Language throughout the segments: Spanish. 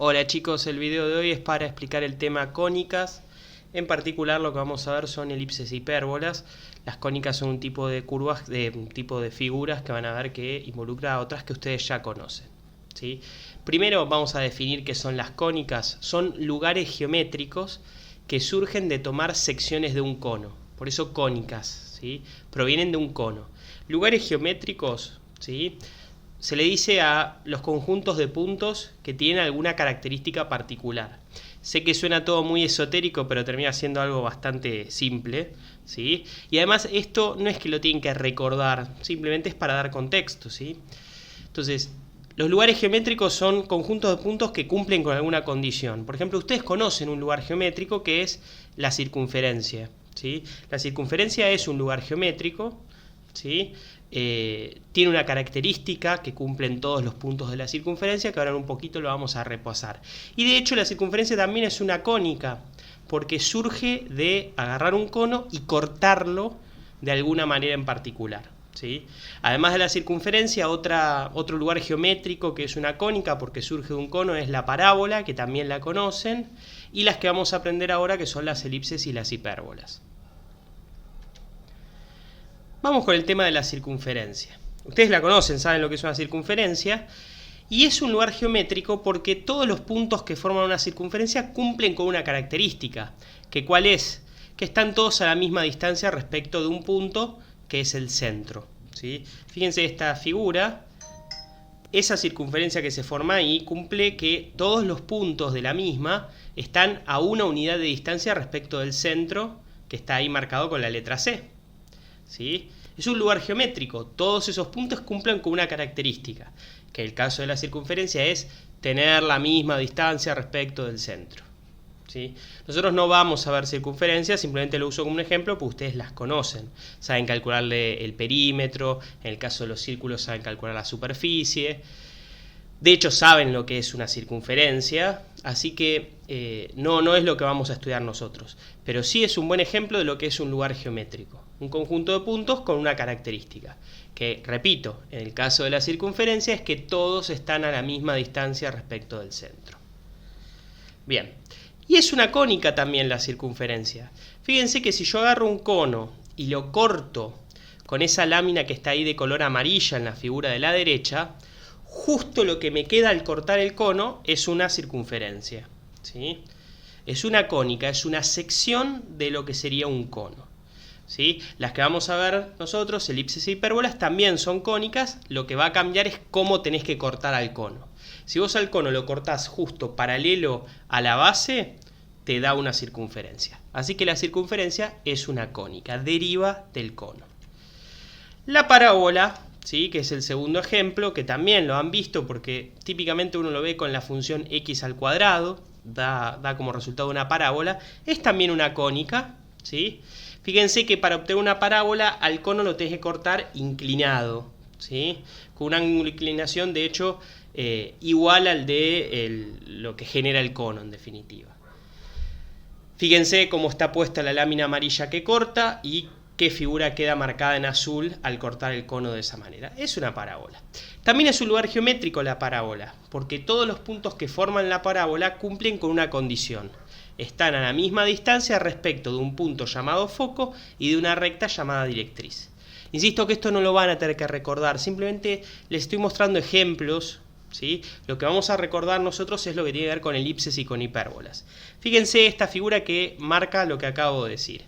Hola chicos, el video de hoy es para explicar el tema cónicas. En particular lo que vamos a ver son elipses e hipérbolas. Las cónicas son un tipo de curvas, un tipo de figuras que van a ver que involucra a otras que ustedes ya conocen, ¿sí? Primero vamos a definir qué son las cónicas. Son lugares geométricos que surgen de tomar secciones de un cono. Por eso cónicas, ¿sí? Provienen de un cono. Lugares geométricos, ¿sí? Se le dice a los conjuntos de puntos que tienen alguna característica particular. Sé que suena todo muy esotérico, pero termina siendo algo bastante simple, ¿sí? Y además esto no es que lo tienen que recordar, simplemente es para dar contexto, ¿sí? Entonces, los lugares geométricos son conjuntos de puntos que cumplen con alguna condición. Por ejemplo, ustedes conocen un lugar geométrico que es la circunferencia, ¿sí? La circunferencia es un lugar geométrico, ¿sí? Tiene una característica que cumplen todos los puntos de la circunferencia, que ahora en un poquito lo vamos a repasar. Y de hecho la circunferencia también es una cónica, porque surge de agarrar un cono y cortarlo de alguna manera en particular, ¿sí? Además de la circunferencia, otro lugar geométrico que es una cónica porque surge de un cono es la parábola, que también la conocen, y las que vamos a aprender ahora, que son las elipses y las hipérbolas. Vamos con el tema de la circunferencia. Ustedes la conocen, saben lo que es una circunferencia, y es un lugar geométrico porque todos los puntos que forman una circunferencia cumplen con una característica, que ¿cuál es? Que están todos a la misma distancia respecto de un punto que es el centro, ¿sí? Fíjense esta figura, esa circunferencia que se forma ahí cumple que todos los puntos de la misma están a una unidad de distancia respecto del centro, que está ahí marcado con la letra C, ¿sí? Es un lugar geométrico, todos esos puntos cumplen con una característica, que el caso de la circunferencia es tener la misma distancia respecto del centro, ¿sí? Nosotros no vamos a ver circunferencias, simplemente lo uso como un ejemplo, pues ustedes las conocen, saben calcularle el perímetro, en el caso de los círculos saben calcular la superficie, de hecho saben lo que es una circunferencia, así que no es lo que vamos a estudiar nosotros, pero sí es un buen ejemplo de lo que es un lugar geométrico, un conjunto de puntos con una característica, que repito, en el caso de la circunferencia es que todos están a la misma distancia respecto del centro. Bien, y es una cónica también la circunferencia. Fíjense que si yo agarro un cono y lo corto con esa lámina que está ahí de color amarilla en la figura de la derecha, justo lo que me queda al cortar el cono es una circunferencia, ¿sí? Es una cónica, es una sección de lo que sería un cono, ¿sí? Las que vamos a ver nosotros, elipses e hipérbolas, también son cónicas, lo que va a cambiar es cómo tenés que cortar al cono. Si vos al cono lo cortás justo paralelo a la base, te da una circunferencia. Así que la circunferencia es una cónica, deriva del cono. La parábola, ¿sí? Que es el segundo ejemplo, que también lo han visto porque típicamente uno lo ve con la función x al cuadrado, da como resultado una parábola, es también una cónica, ¿sí? Fíjense que para obtener una parábola al cono lo tenés que cortar inclinado, ¿sí? Con un ángulo de inclinación de hecho igual al de lo que genera el cono en definitiva. Fíjense cómo está puesta la lámina amarilla que corta y qué figura queda marcada en azul al cortar el cono de esa manera. Es una parábola. También es un lugar geométrico la parábola, porque todos los puntos que forman la parábola cumplen con una condición. Están a la misma distancia respecto de un punto llamado foco y de una recta llamada directriz. Insisto que esto no lo van a tener que recordar, simplemente les estoy mostrando ejemplos, ¿sí? Lo que vamos a recordar nosotros es lo que tiene que ver con elipses y con hipérbolas. Fíjense esta figura que marca lo que acabo de decir.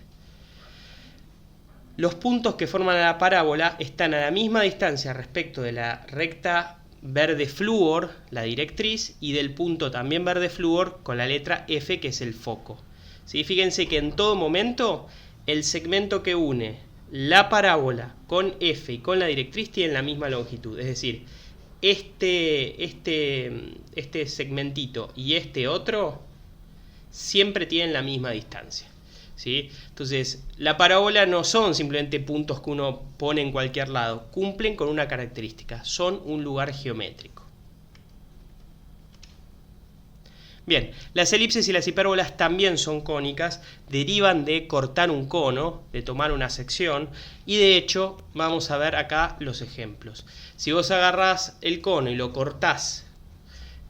Los puntos que forman la parábola están a la misma distancia respecto de la recta verde flúor, la directriz, y del punto también verde flúor con la letra F, que es el foco, ¿sí? Fíjense que en todo momento el segmento que une la parábola con F y con la directriz tienen la misma longitud, es decir, este segmentito y este otro siempre tienen la misma distancia, ¿sí? Entonces, la parábola no son simplemente puntos que uno pone en cualquier lado, cumplen con una característica, son un lugar geométrico. Bien, las elipses y las hipérbolas también son cónicas, derivan de cortar un cono, de tomar una sección, y de hecho vamos a ver acá los ejemplos. Si vos agarrás el cono y lo cortás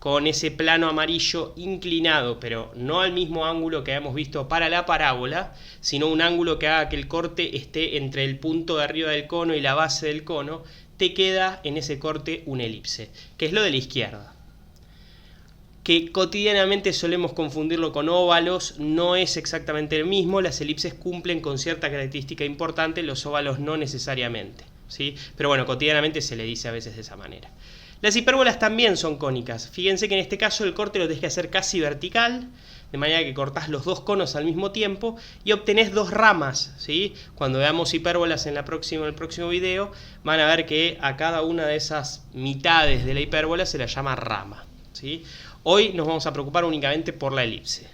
con ese plano amarillo inclinado, pero no al mismo ángulo que habíamos visto para la parábola, sino un ángulo que haga que el corte esté entre el punto de arriba del cono y la base del cono, te queda en ese corte una elipse, que es lo de la izquierda. Que cotidianamente solemos confundirlo con óvalos, no es exactamente el mismo, las elipses cumplen con cierta característica importante, los óvalos no necesariamente, ¿sí? Pero bueno, cotidianamente se le dice a veces de esa manera. Las hipérbolas también son cónicas. Fíjense que en este caso el corte lo tenés que hacer casi vertical, de manera que cortás los dos conos al mismo tiempo y obtenés dos ramas, ¿sí? Cuando veamos hipérbolas en el próximo video, van a ver que a cada una de esas mitades de la hipérbola se la llama rama, ¿sí? Hoy nos vamos a preocupar únicamente por la elipse.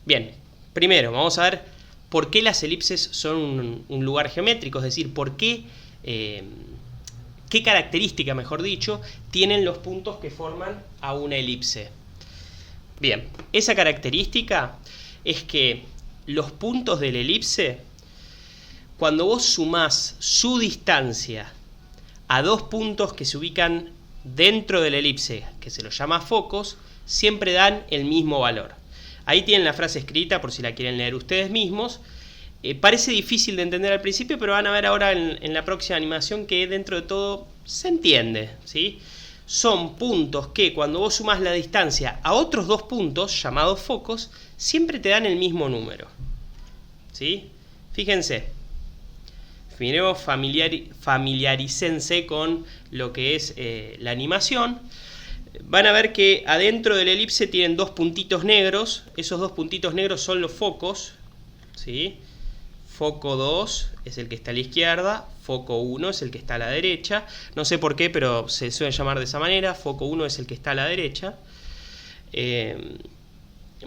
Bien, primero vamos a ver por qué las elipses son un lugar geométrico, es decir, por qué... ¿Qué característica, mejor dicho, tienen los puntos que forman a una elipse? Bien, esa característica es que los puntos de la elipse, cuando vos sumás su distancia a dos puntos que se ubican dentro de la elipse, que se los llama focos, siempre dan el mismo valor. Ahí tienen la frase escrita por si la quieren leer ustedes mismos. Parece difícil de entender al principio, pero van a ver ahora en la próxima animación que dentro de todo se entiende, ¿sí? Son puntos que cuando vos sumás la distancia a otros dos puntos, llamados focos, siempre te dan el mismo número, ¿sí? Fíjense, primero familiarícense con lo que es la animación. Van a ver que adentro de la elipse tienen dos puntitos negros, esos dos puntitos negros son los focos, ¿sí? Foco 2 es el que está a la izquierda, foco 1 es el que está a la derecha. No sé por qué, pero se suele llamar de esa manera. Foco 1 es el que está a la derecha.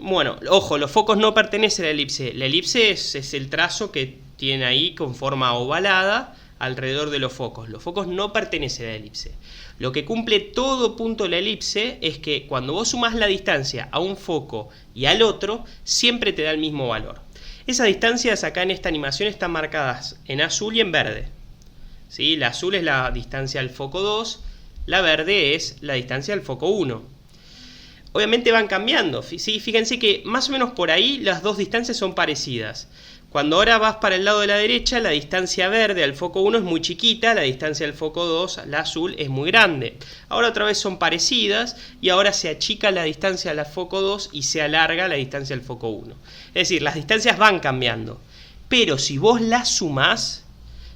Bueno, ojo, los focos no pertenecen a la elipse. La elipse es el trazo que tiene ahí con forma ovalada alrededor de los focos. Los focos no pertenecen a la elipse. Lo que cumple todo punto de la elipse es que cuando vos sumás la distancia a un foco y al otro, siempre te da el mismo valor. Esas distancias acá en esta animación están marcadas en azul y en verde, ¿sí? La azul es la distancia al foco 2, la verde es la distancia al foco 1. Obviamente van cambiando, ¿sí? Fíjense que más o menos por ahí las dos distancias son parecidas. Cuando ahora vas para el lado de la derecha, la distancia verde al foco 1 es muy chiquita, la distancia al foco 2, la azul, es muy grande. Ahora otra vez son parecidas y ahora se achica la distancia al foco 2 y se alarga la distancia al foco 1. Es decir, las distancias van cambiando. Pero si vos las sumás,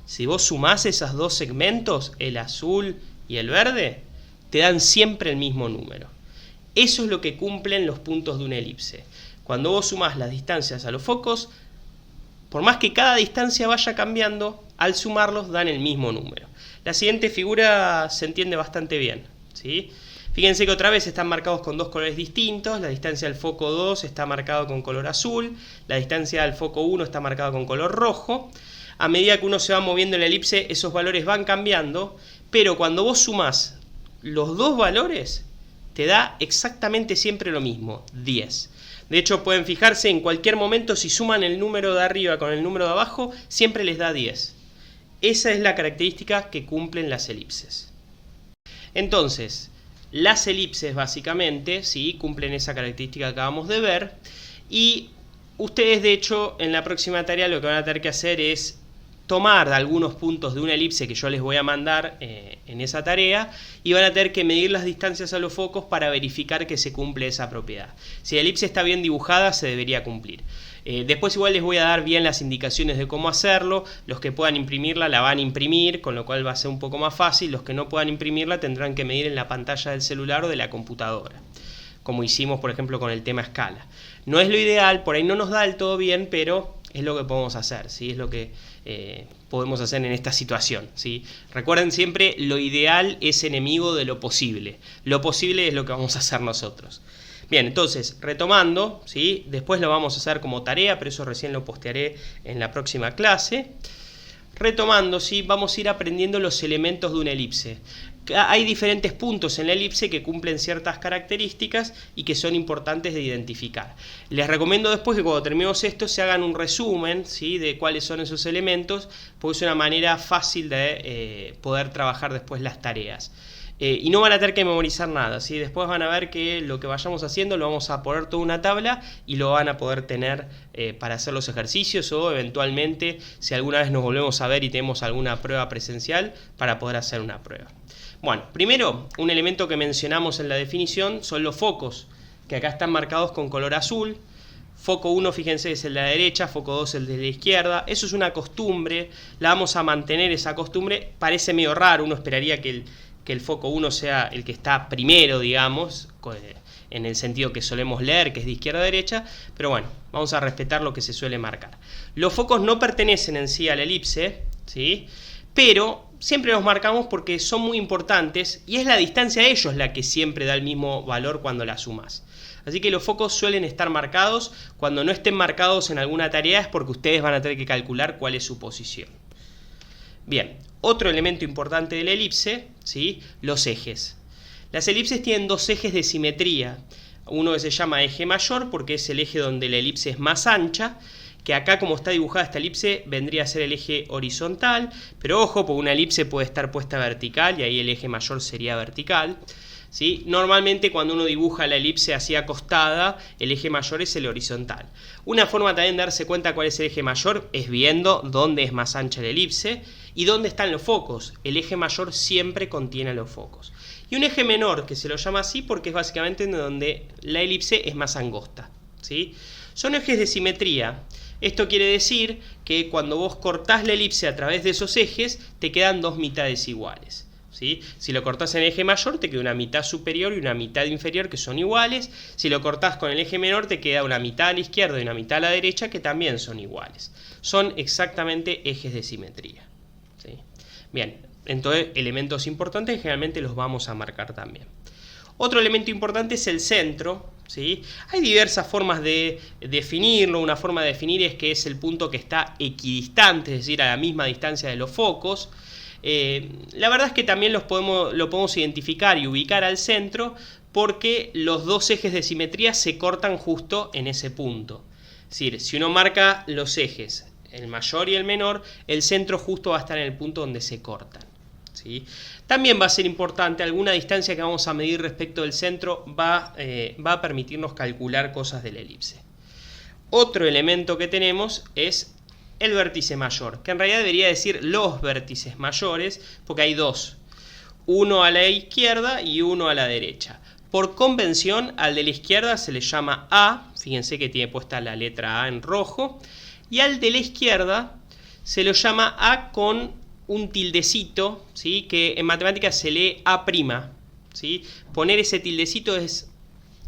si vos sumás esos dos segmentos, el azul y el verde, te dan siempre el mismo número. Eso es lo que cumplen los puntos de una elipse. Cuando vos sumás las distancias a los focos, por más que cada distancia vaya cambiando, al sumarlos dan el mismo número. La siguiente figura se entiende bastante bien, ¿sí? Fíjense que otra vez están marcados con dos colores distintos. La distancia al foco 2 está marcado con color azul, la distancia al foco 1 está marcada con color rojo. A medida que uno se va moviendo en la elipse, esos valores van cambiando, pero cuando vos sumás los dos valores, te da exactamente siempre lo mismo, 10. De hecho, pueden fijarse en cualquier momento, si suman el número de arriba con el número de abajo, siempre les da 10. Esa es la característica que cumplen las elipses. Entonces, las elipses básicamente, ¿sí?, cumplen esa característica que acabamos de ver. Y ustedes, de hecho, en la próxima tarea lo que van a tener que hacer es tomar algunos puntos de una elipse que yo les voy a mandar en esa tarea y van a tener que medir las distancias a los focos para verificar que se cumple esa propiedad. Si la elipse está bien dibujada, se debería cumplir. Después igual les voy a dar bien las indicaciones de cómo hacerlo. Los que puedan imprimirla la van a imprimir, con lo cual va a ser un poco más fácil. Los que no puedan imprimirla tendrán que medir en la pantalla del celular o de la computadora, como hicimos por ejemplo con el tema escala. No es lo ideal, por ahí no nos da del todo bien, pero es lo que podemos hacer, ¿sí? Es lo que podemos hacer en esta situación, ¿sí? Recuerden siempre, lo ideal es enemigo de lo posible. Lo posible es lo que vamos a hacer nosotros. Bien, entonces, retomando, ¿sí?, después lo vamos a hacer como tarea, pero eso recién lo postearé en la próxima clase. Retomando, ¿sí?, vamos a ir aprendiendo los elementos de una elipse. Hay diferentes puntos en la elipse que cumplen ciertas características y que son importantes de identificar. Les recomiendo después que cuando terminemos esto se hagan un resumen, ¿sí?, de cuáles son esos elementos, porque es una manera fácil de poder trabajar después las tareas. Y no van a tener que memorizar nada, ¿sí? Después van a ver que lo que vayamos haciendo lo vamos a poner toda una tabla y lo van a poder tener para hacer los ejercicios, o eventualmente si alguna vez nos volvemos a ver y tenemos alguna prueba presencial, para poder hacer una prueba. Bueno, primero, un elemento que mencionamos en la definición son los focos, que acá están marcados con color azul. Foco 1, fíjense, es el de la derecha, foco 2 el de la izquierda. Eso es una costumbre, la vamos a mantener esa costumbre. Parece medio raro, uno esperaría que el foco 1 sea el que está primero, digamos, en el sentido que solemos leer, que es de izquierda a derecha, pero bueno, vamos a respetar lo que se suele marcar. Los focos no pertenecen en sí a la elipse, ¿sí? Pero siempre los marcamos porque son muy importantes y es la distancia a ellos la que siempre da el mismo valor cuando la sumas. Así que los focos suelen estar marcados. Cuando no estén marcados en alguna tarea es porque ustedes van a tener que calcular cuál es su posición. Bien, otro elemento importante de la elipse, ¿sí? Los ejes. Las elipses tienen dos ejes de simetría. Uno que se llama eje mayor porque es el eje donde la elipse es más ancha, que acá, como está dibujada esta elipse, vendría a ser el eje horizontal, pero ojo, porque una elipse puede estar puesta vertical y ahí el eje mayor sería vertical, ¿sí? Normalmente cuando uno dibuja la elipse así acostada, el eje mayor es el horizontal. Una forma también de darse cuenta cuál es el eje mayor es viendo dónde es más ancha la elipse y dónde están los focos. El eje mayor siempre contiene los focos. Y un eje menor, que se lo llama así porque es básicamente donde la elipse es más angosta, ¿sí? Son ejes de simetría. Esto quiere decir que cuando vos cortás la elipse a través de esos ejes, te quedan dos mitades iguales, ¿sí? Si lo cortás en el eje mayor, te queda una mitad superior y una mitad inferior que son iguales. Si lo cortás con el eje menor, te queda una mitad a la izquierda y una mitad a la derecha que también son iguales. Son exactamente ejes de simetría, ¿sí? Bien, entonces elementos importantes generalmente los vamos a marcar también. Otro elemento importante es el centro, ¿sí? Hay diversas formas de definirlo. Una forma de definir es que es el punto que está equidistante, es decir, a la misma distancia de los focos. La verdad es que también lo podemos identificar y ubicar al centro porque los dos ejes de simetría se cortan justo en ese punto. Es decir, si uno marca los ejes, el mayor y el menor, el centro justo va a estar en el punto donde se cortan, ¿sí? También va a ser importante, alguna distancia que vamos a medir respecto del centro va a permitirnos calcular cosas de la elipse. Otro elemento que tenemos es el vértice mayor, que en realidad debería decir los vértices mayores, porque hay dos, uno a la izquierda y uno a la derecha. Por convención, al de la izquierda se le llama A, fíjense que tiene puesta la letra A en rojo, y al de la izquierda se lo llama A con un tildecito, ¿sí? Que en matemáticas se lee A', ¿sí? Poner ese tildecito es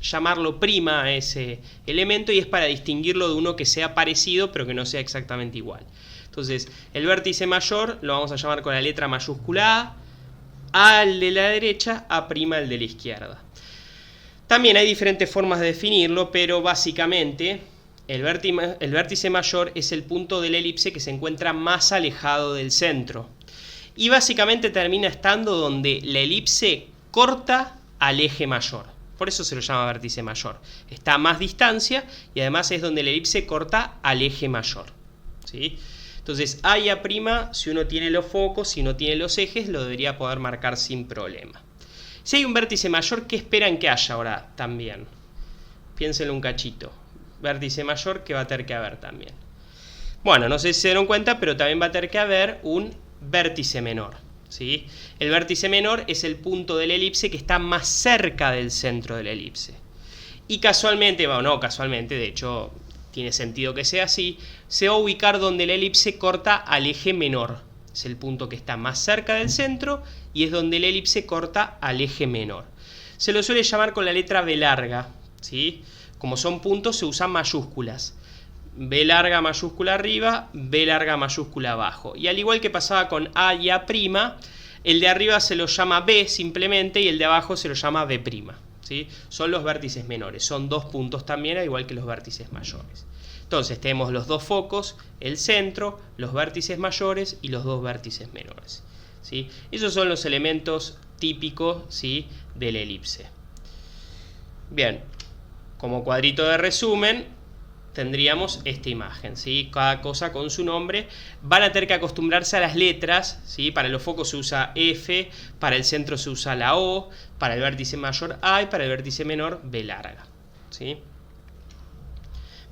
llamarlo prima a ese elemento y es para distinguirlo de uno que sea parecido pero que no sea exactamente igual. Entonces, el vértice mayor lo vamos a llamar con la letra mayúscula A, al de la derecha, A' al de la izquierda. También hay diferentes formas de definirlo, pero básicamente el vértice mayor es el punto de la elipse que se encuentra más alejado del centro. Y básicamente termina estando donde la elipse corta al eje mayor. Por eso se lo llama vértice mayor. Está a más distancia y además es donde la elipse corta al eje mayor, ¿sí? Entonces, A y A', si uno tiene los focos, si no tiene los ejes, lo debería poder marcar sin problema. Si hay un vértice mayor, ¿qué esperan que haya ahora también? Piénsenlo un cachito. Vértice mayor que va a tener que haber también. Bueno, no sé si se dieron cuenta, pero también va a tener que haber un vértice menor, ¿sí? El vértice menor es el punto de la elipse que está más cerca del centro de la elipse. Y casualmente, bueno, no casualmente, de hecho tiene sentido que sea así, se va a ubicar donde la elipse corta al eje menor. Es el punto que está más cerca del centro y es donde la elipse corta al eje menor. Se lo suele llamar con la letra B larga, ¿sí? Como son puntos se usan mayúsculas. B larga mayúscula arriba, B larga mayúscula abajo. Y al igual que pasaba con A y A', el de arriba se lo llama B simplemente y el de abajo se lo llama B', ¿sí? Son los vértices menores, son dos puntos también, al igual que los vértices mayores. Entonces tenemos los dos focos, el centro, los vértices mayores y los dos vértices menores, ¿sí? Esos son los elementos típicos, ¿sí?, de la elipse. Bien, como cuadrito de resumen, tendríamos esta imagen, ¿sí? Cada cosa con su nombre. Van a tener que acostumbrarse a las letras, ¿sí? Para los focos se usa F, para el centro se usa la O, para el vértice mayor A y para el vértice menor B larga, ¿sí?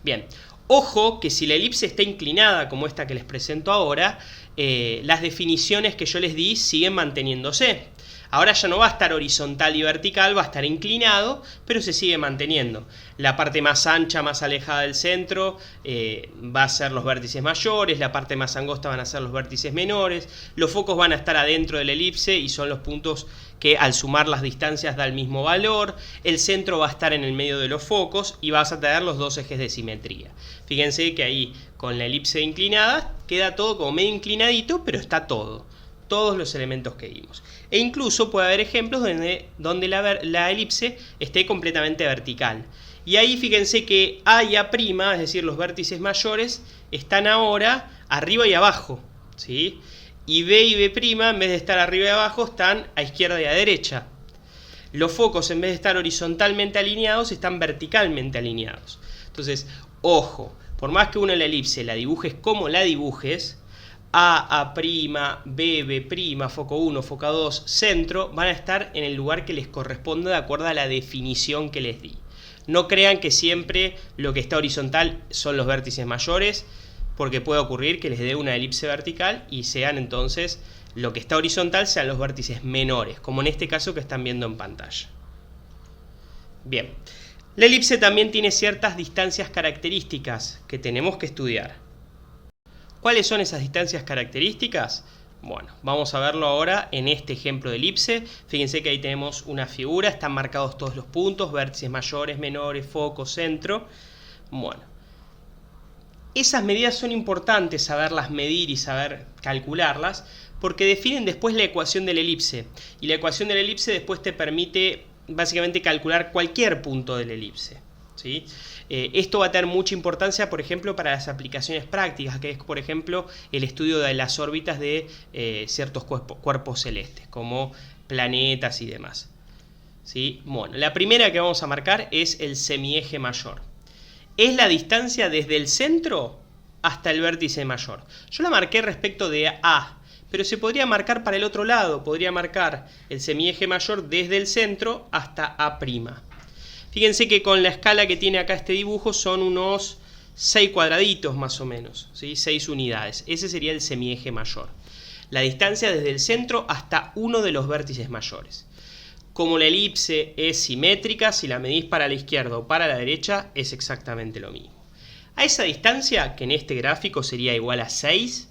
Bien, ojo que si la elipse está inclinada como esta que les presento ahora, las definiciones que yo les di siguen manteniéndose. Ahora ya no va a estar horizontal y vertical, va a estar inclinado, pero se sigue manteniendo. La parte más ancha, más alejada del centro, va a ser los vértices mayores, la parte más angosta van a ser los vértices menores, los focos van a estar adentro de la elipse y son los puntos que al sumar las distancias da el mismo valor, el centro va a estar en el medio de los focos y vas a tener los dos ejes de simetría. Fíjense que ahí con la elipse inclinada queda todo como medio inclinadito, pero está todos los elementos que vimos. E incluso puede haber ejemplos donde la elipse esté completamente vertical. Y ahí fíjense que A y A', es decir, los vértices mayores, están ahora arriba y abajo, ¿sí? Y B y B', en vez de estar arriba y abajo, están a izquierda y a derecha. Los focos, en vez de estar horizontalmente alineados, están verticalmente alineados. Entonces, ojo, por más que uno en la elipse la dibujes como la dibujes, A', B', B', foco 1, foco 2, centro, van a estar en el lugar que les corresponde de acuerdo a la definición que les di. No crean que siempre lo que está horizontal son los vértices mayores, porque puede ocurrir que les dé una elipse vertical y sean entonces, lo que está horizontal sean los vértices menores, como en este caso que están viendo en pantalla. Bien, la elipse también tiene ciertas distancias características que tenemos que estudiar. ¿Cuáles son esas distancias características? Bueno, vamos a verlo ahora en este ejemplo de elipse. Fíjense que ahí tenemos una figura, están marcados todos los puntos, vértices mayores, menores, foco, centro. Bueno, esas medidas son importantes saberlas medir y saber calcularlas porque definen después la ecuación de la elipse. Y la ecuación de la elipse después te permite básicamente calcular cualquier punto de la elipse, ¿sí? Esto va a tener mucha importancia, por ejemplo, para las aplicaciones prácticas, que es, por ejemplo, el estudio de las órbitas de ciertos cuerpos celestes, como planetas y demás, ¿sí? Bueno, la primera que vamos a marcar es el semieje mayor. Es la distancia desde el centro hasta el vértice mayor. Yo la marqué respecto de A, pero se podría marcar para el otro lado. Podría marcar el semieje mayor desde el centro hasta A'. Fíjense que con la escala que tiene acá este dibujo son unos 6 cuadraditos más o menos, ¿sí? 6 unidades. Ese sería el semieje mayor. La distancia desde el centro hasta uno de los vértices mayores. Como la elipse es simétrica, si la medís para la izquierda o para la derecha, es exactamente lo mismo. A esa distancia, que en este gráfico sería igual a 6,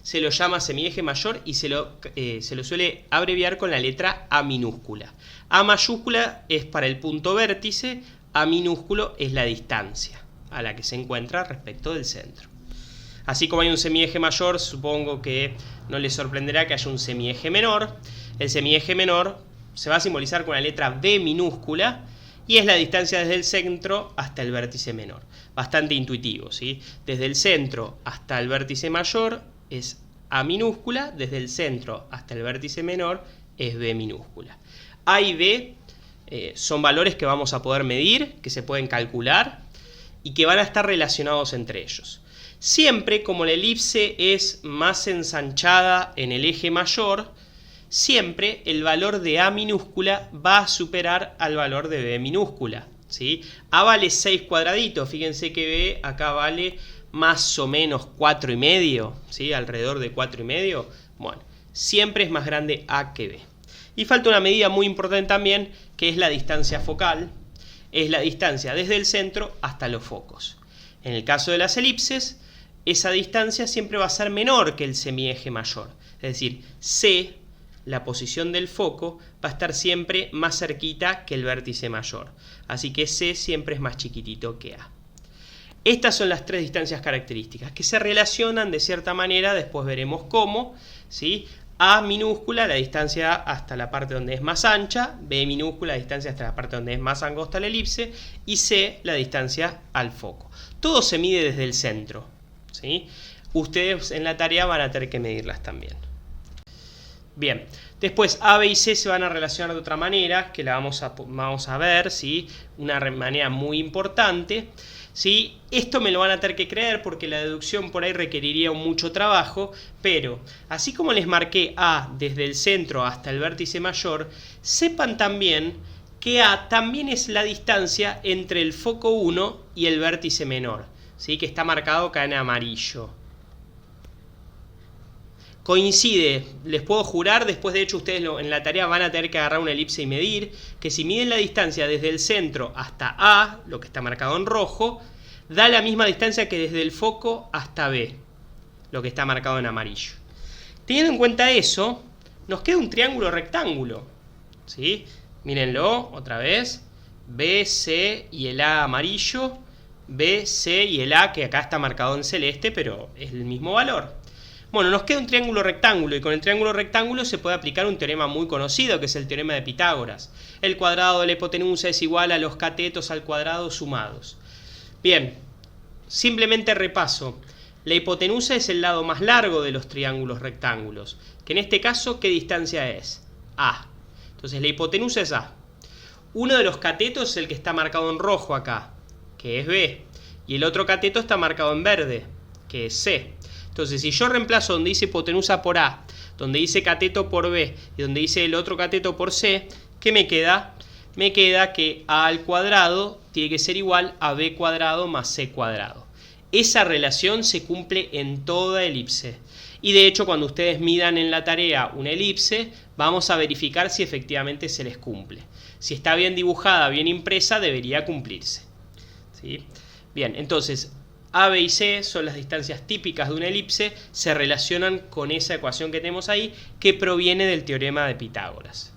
se lo llama semieje mayor y se lo suele abreviar con la letra A minúscula. A mayúscula es para el punto vértice, A minúsculo es la distancia a la que se encuentra respecto del centro. Así como hay un semieje mayor, supongo que no les sorprenderá que haya un semieje menor. El semieje menor se va a simbolizar con la letra B minúscula y es la distancia desde el centro hasta el vértice menor. Bastante intuitivo, ¿sí? Desde el centro hasta el vértice mayor es A minúscula, desde el centro hasta el vértice menor es B minúscula. A y B son valores que vamos a poder medir, que se pueden calcular y que van a estar relacionados entre ellos. Siempre, como la elipse es más ensanchada en el eje mayor, siempre el valor de A minúscula va a superar al valor de B minúscula, ¿sí? A vale 6 cuadraditos, fíjense que B acá vale más o menos 4,5, ¿sí? Alrededor de 4,5. Bueno, siempre es más grande A que B. Y falta una medida muy importante también, que es la distancia focal. Es la distancia desde el centro hasta los focos. En el caso de las elipses, esa distancia siempre va a ser menor que el semieje mayor. Es decir, C, la posición del foco, va a estar siempre más cerquita que el vértice mayor. Así que C siempre es más chiquitito que A. Estas son las tres distancias características que se relacionan de cierta manera, después veremos cómo, ¿sí? A minúscula, la distancia hasta la parte donde es más ancha, B minúscula, la distancia hasta la parte donde es más angosta la elipse, y C, la distancia al foco. Todo se mide desde el centro, ¿sí? Ustedes en la tarea van a tener que medirlas también. Bien, Después A, B y C se van a relacionar de otra manera, que la vamos a ver, ¿sí? Una manera muy importante, ¿sí? Esto me lo van a tener que creer porque la deducción por ahí requeriría mucho trabajo, pero así como les marqué A desde el centro hasta el vértice mayor, sepan también que A también es la distancia entre el foco 1 y el vértice menor, ¿sí? Que está marcado acá en amarillo. Coincide, les puedo jurar, después de hecho ustedes en la tarea van a tener que agarrar una elipse y medir, que si miden la distancia desde el centro hasta A, lo que está marcado en rojo, da la misma distancia que desde el foco hasta B, lo que está marcado en amarillo. Teniendo en cuenta eso, nos queda un triángulo rectángulo, ¿sí? Mírenlo otra vez, B, C y el A amarillo, B, C y el A que acá está marcado en celeste, pero es el mismo valor. Bueno, nos queda un triángulo rectángulo y con el triángulo rectángulo se puede aplicar un teorema muy conocido que es el teorema de Pitágoras. El cuadrado de la hipotenusa es igual a los catetos al cuadrado sumados. Bien, simplemente repaso. La hipotenusa es el lado más largo de los triángulos rectángulos, que en este caso, ¿qué distancia es? A. Entonces la hipotenusa es A. Uno de los catetos es el que está marcado en rojo acá, que es B. Y el otro cateto está marcado en verde, que es C. Entonces, si yo reemplazo donde dice hipotenusa por A, donde dice cateto por B y donde dice el otro cateto por C, ¿qué me queda? Me queda que A al cuadrado tiene que ser igual a B cuadrado más C cuadrado. Esa relación se cumple en toda elipse. Y de hecho, cuando ustedes midan en la tarea una elipse, vamos a verificar si efectivamente se les cumple. Si está bien dibujada, bien impresa, debería cumplirse. ¿Sí? Bien, entonces A, B y C son las distancias típicas de una elipse, se relacionan con esa ecuación que tenemos ahí, que proviene del teorema de Pitágoras.